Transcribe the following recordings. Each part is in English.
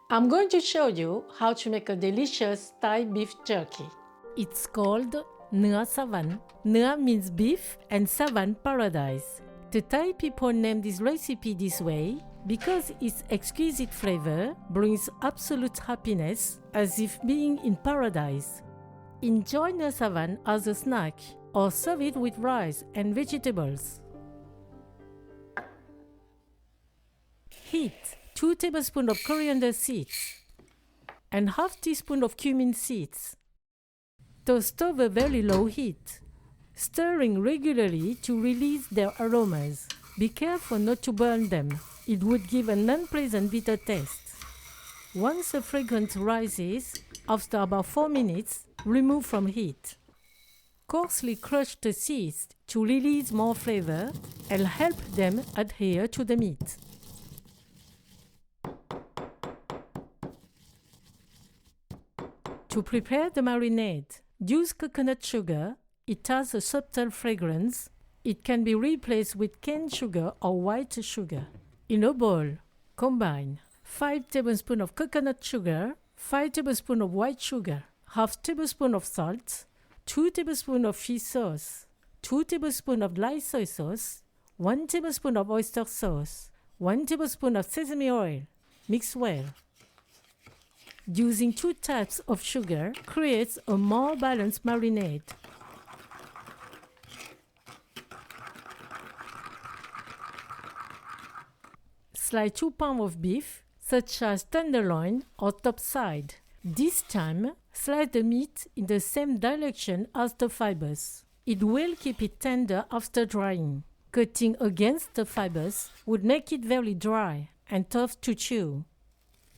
I'm going to show you how to make a delicious Thai beef jerky. It's called Nua Sawan. Nua means beef and Sawan paradise. The Thai people name this recipe this way because its exquisite flavor brings absolute happiness as if being in paradise. Enjoy Nua Sawan as a snack or serve it with rice and vegetables. Heat 2 tablespoons of coriander seeds and half teaspoon of cumin seeds. Toast over very low heat, stirring regularly to release their aromas. Be careful not to burn them. It would give an unpleasant bitter taste. Once the fragrance rises, after about 4 minutes, remove from heat. Coarsely crush the seeds to release more flavor and help them adhere to the meat. To prepare the marinade, use coconut sugar. It has a subtle fragrance. It can be replaced with cane sugar or white sugar. In a bowl, combine 5 tablespoons of coconut sugar, 5 tablespoons of white sugar, half tablespoon of salt, 2 tablespoons of fish sauce, 2 tablespoons of light soy sauce, 1 tablespoon of oyster sauce, 1 tablespoon of sesame oil. Mix well. Using 2 types of sugar creates a more balanced marinade. Slice 2 pounds of beef, such as tenderloin or topside. This time, slice the meat in the same direction as the fibers. It will keep it tender after drying. Cutting against the fibers would make it very dry and tough to chew.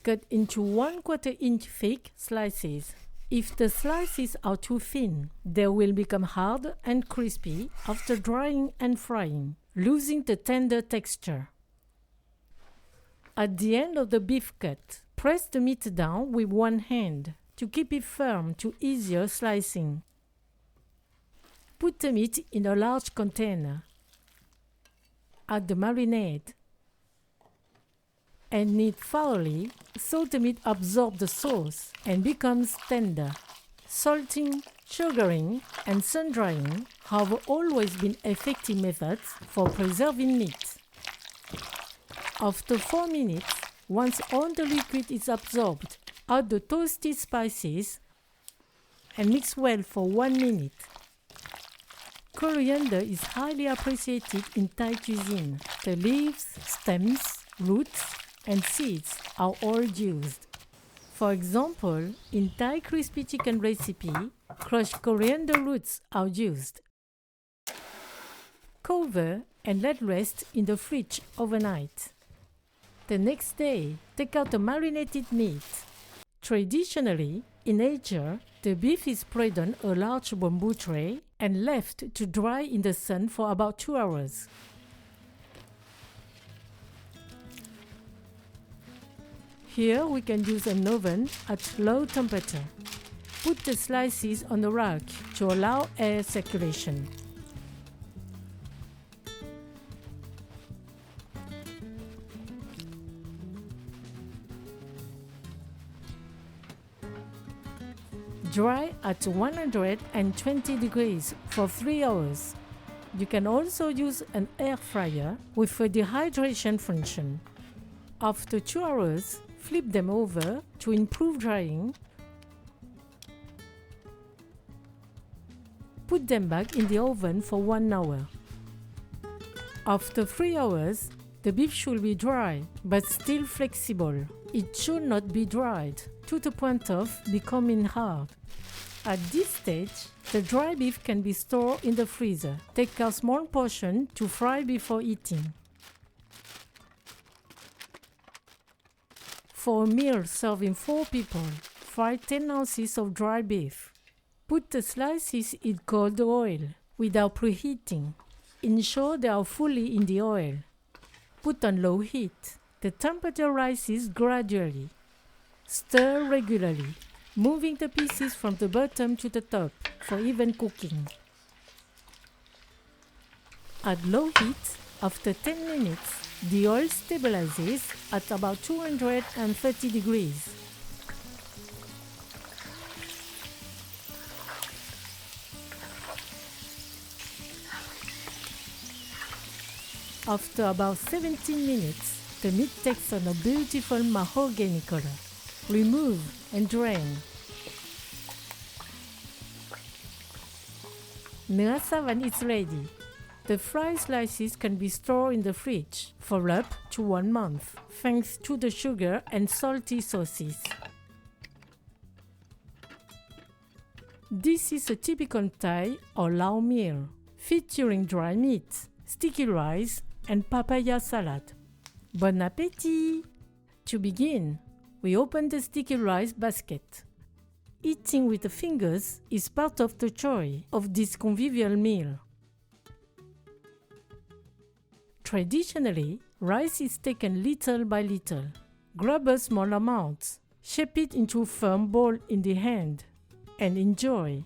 Cut into 1/4 inch thick slices. If the slices are too thin, they will become hard and crispy after drying and frying, losing the tender texture. At the end of the beef cut, press the meat down with one hand to keep it firm to easier slicing. Put the meat in a large container. Add the marinade and knead thoroughly so the meat absorbs the sauce and becomes tender. Salting, sugaring, and sun-drying have always been effective methods for preserving meat. After 4 minutes, once all the liquid is absorbed, add the toasted spices and mix well for 1 minute. Coriander is highly appreciated in Thai cuisine. The leaves, stems, roots, and seeds are all used. For example, in Thai crispy chicken recipe, crushed coriander roots are used. Cover and let rest in the fridge overnight. The next day, take out the marinated meat. Traditionally, in Asia, the beef is spread on a large bamboo tray and left to dry in the sun for about 2 hours. Here we can use an oven at low temperature. Put the slices on the rack to allow air circulation. Dry at 120 degrees for 3 hours. You can also use an air fryer with a dehydration function. After 2 hours, flip them over to improve drying. Put them back in the oven for 1 hour. After 3 hours, the beef should be dry but still flexible. It should not be dried to the point of becoming hard. At this stage, the dry beef can be stored in the freezer. Take a small portion to fry before eating. For a meal serving 4 people, fry 10 ounces of dry beef. Put the slices in cold oil without preheating. Ensure they are fully in the oil. Put on low heat. The temperature rises gradually. Stir regularly, moving the pieces from the bottom to the top for even cooking. At low heat, after 10 minutes, The oil stabilizes at about 230 degrees. After about 17 minutes, the meat takes on a beautiful mahogany color. Remove and drain. Nua Sawan is ready. The fried slices can be stored in the fridge for up to 1 month, thanks to the sugar and salty sauces. This is a typical Thai or Lao meal, featuring dry meat, sticky rice, and papaya salad. Bon appétit! To begin, we open the sticky rice basket. Eating with the fingers is part of the joy of this convivial meal. Traditionally, rice is taken little by little. Grab a small amount, shape it into a firm ball in the hand, and enjoy.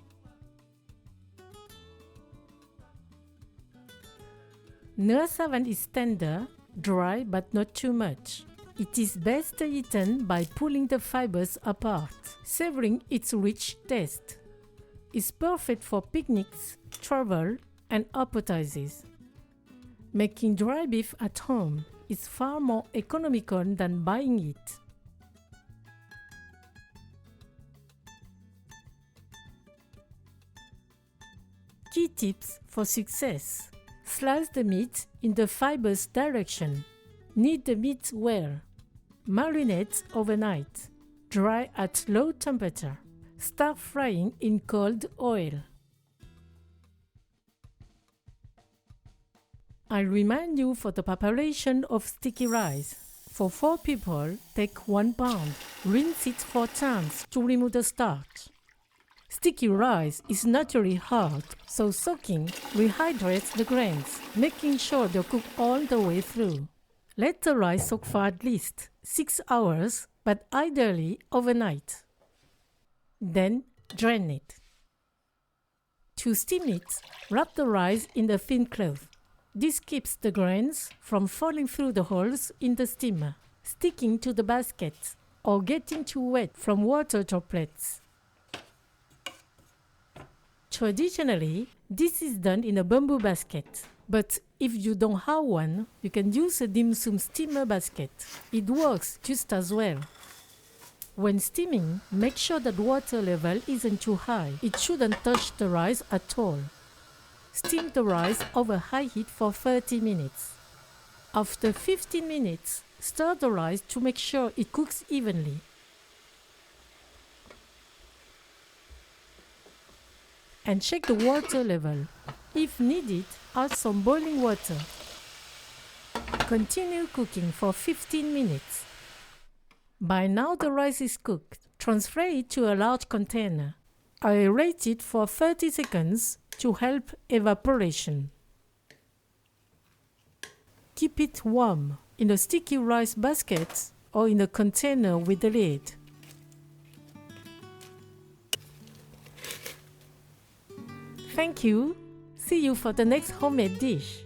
Nua Sawan is tender, dry but not too much. It is best eaten by pulling the fibers apart, savoring its rich taste. It's perfect for picnics, travel, and appetizers. Making dry beef at home is far more economical than buying it. Key tips for success. Slice the meat in the fiber's direction. Knead the meat well. Marinate overnight. Dry at low temperature. Start frying in cold oil. I remind you for the preparation of sticky rice. For 4 people, take 1 pound. Rinse it 4 times to remove the starch. Sticky rice is naturally hard, so soaking rehydrates the grains, making sure they cook all the way through. Let the rice soak for at least 6 hours, but ideally overnight. Then drain it. To steam it, wrap the rice in a thin cloth. This keeps the grains from falling through the holes in the steamer, sticking to the basket, or getting too wet from water droplets. Traditionally, this is done in a bamboo basket, but if you don't have one, you can use a dim sum steamer basket. It works just as well. When steaming, make sure that water level isn't too high. It shouldn't touch the rice at all. Steam the rice over high heat for 30 minutes. After 15 minutes, stir the rice to make sure it cooks evenly. And check the water level. If needed, add some boiling water. Continue cooking for 15 minutes. By now the rice is cooked. Transfer it to a large container. Aerate it for 30 seconds to help evaporation. Keep it warm in a sticky rice basket or in a container with a lid. Thank you. See you for the next homemade dish.